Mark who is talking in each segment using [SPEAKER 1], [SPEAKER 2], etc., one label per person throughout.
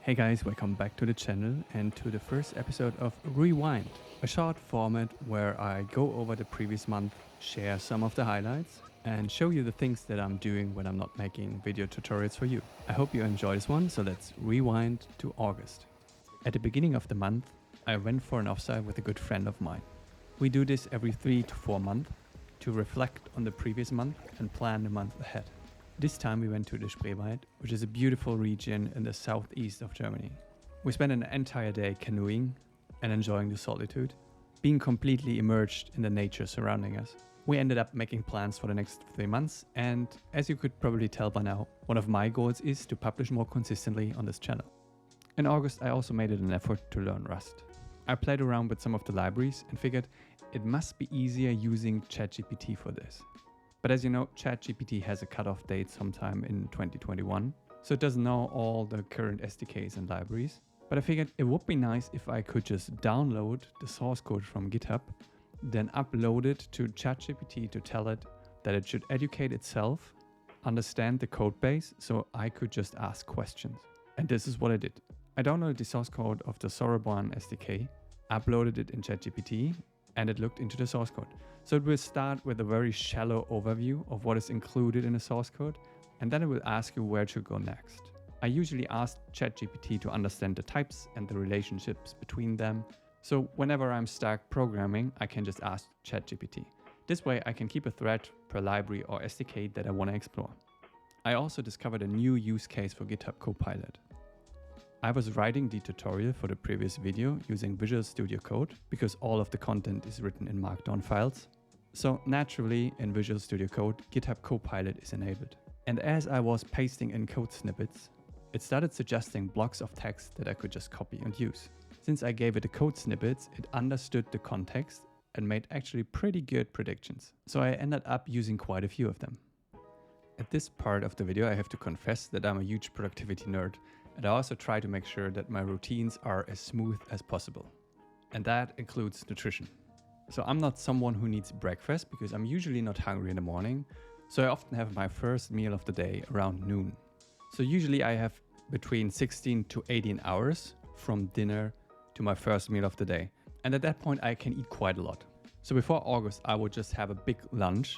[SPEAKER 1] Hey guys, welcome back to the channel and to the first episode of Rewind, a short format where I go over the previous month, share some of the highlights, and show you the things that I'm doing when I'm not making video tutorials for you. I hope you enjoy this one, so let's rewind to August. At the beginning of the month, I went for an offsite with a good friend of mine. We do this every 3 to 4 months to reflect on the previous month and plan the month ahead. This time we went to the Spreewald, which is a beautiful region in the southeast of Germany. We spent an entire day canoeing and enjoying the solitude, being completely immersed in the nature surrounding us. We ended up making plans for the next 3 months, and as you could probably tell by now, one of my goals is to publish more consistently on this channel. In August I also made it an effort to learn Rust. I played around with some of the libraries and figured it must be easier using ChatGPT for this. But as you know, ChatGPT has a cutoff date sometime in 2021, so it doesn't know all the current SDKs and libraries. But I figured it would be nice if I could just download the source code from GitHub, then upload it to ChatGPT to tell it that it should educate itself, understand the code base, so I could just ask questions. And this is what I did. I downloaded the source code of the Soraborn SDK, uploaded it in ChatGPT, and it looked into the source code. So it will start with a very shallow overview of what is included in the source code, and then it will ask you where to go next. I usually ask ChatGPT to understand the types and the relationships between them. So whenever I'm stuck programming, I can just ask ChatGPT. This way I can keep a thread per library or SDK that I want to explore. I also discovered a new use case for GitHub Copilot. I was writing the tutorial for the previous video using Visual Studio Code because all of the content is written in Markdown files. So naturally in Visual Studio Code, GitHub Copilot is enabled. And as I was pasting in code snippets, it started suggesting blocks of text that I could just copy and use. Since I gave it the code snippets, it understood the context and made actually pretty good predictions. So I ended up using quite a few of them. At this part of the video, I have to confess that I'm a huge productivity nerd, and I also try to make sure that my routines are as smooth as possible. And that includes nutrition. So I'm not someone who needs breakfast because I'm usually not hungry in the morning, so I often have my first meal of the day around noon. So usually I have between 16 to 18 hours from dinner to my first meal of the day. And at that point I can eat quite a lot. So before August I would just have a big lunch,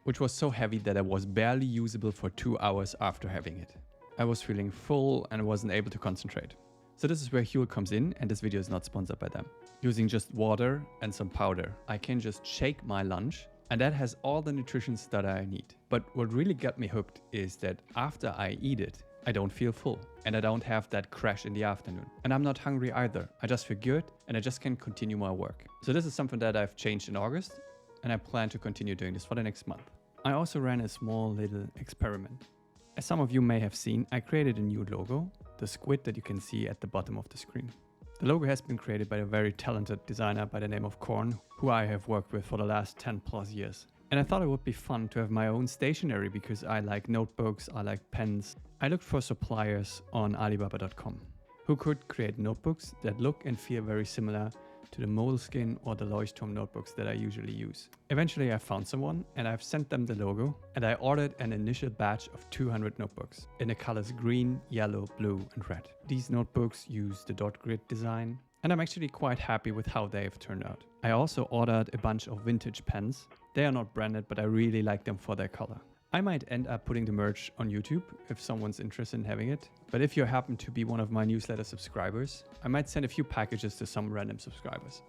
[SPEAKER 1] which was so heavy that it was barely usable for 2 hours after having it. I was feeling full and wasn't able to concentrate. So this is where Huel comes in, and this video is not sponsored by them. Using just water and some powder, I can just shake my lunch, and that has all the nutrients that I need. But what really got me hooked is that after I eat it, I don't feel full, and I don't have that crash in the afternoon. And I'm not hungry either. I just feel good, and I just can continue my work. So this is something that I've changed in August, and I plan to continue doing this for the next month. I also ran a small little experiment. As some of you may have seen, I created a new logo, the squid that you can see at the bottom of the screen. The logo has been created by a very talented designer by the name of Korn, who I have worked with for the last 10 plus years. And I thought it would be fun to have my own stationery because I like notebooks, I like pens. I looked for suppliers on Alibaba.com who could create notebooks that look and feel very similar to the Moleskine or the Leuchtturm notebooks that I usually use. Eventually I found someone and I've sent them the logo, and I ordered an initial batch of 200 notebooks in the colors green, yellow, blue and red. These notebooks use the dot grid design, and I'm actually quite happy with how they have turned out. I also ordered a bunch of vintage pens. They are not branded, but I really like them for their color. I might end up putting the merch on YouTube if someone's interested in having it. But if you happen to be one of my newsletter subscribers, I might send a few packages to some random subscribers.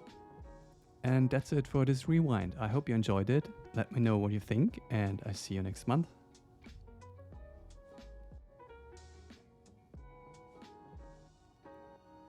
[SPEAKER 1] And that's it for this rewind. I hope you enjoyed it. Let me know what you think, and I see you next month.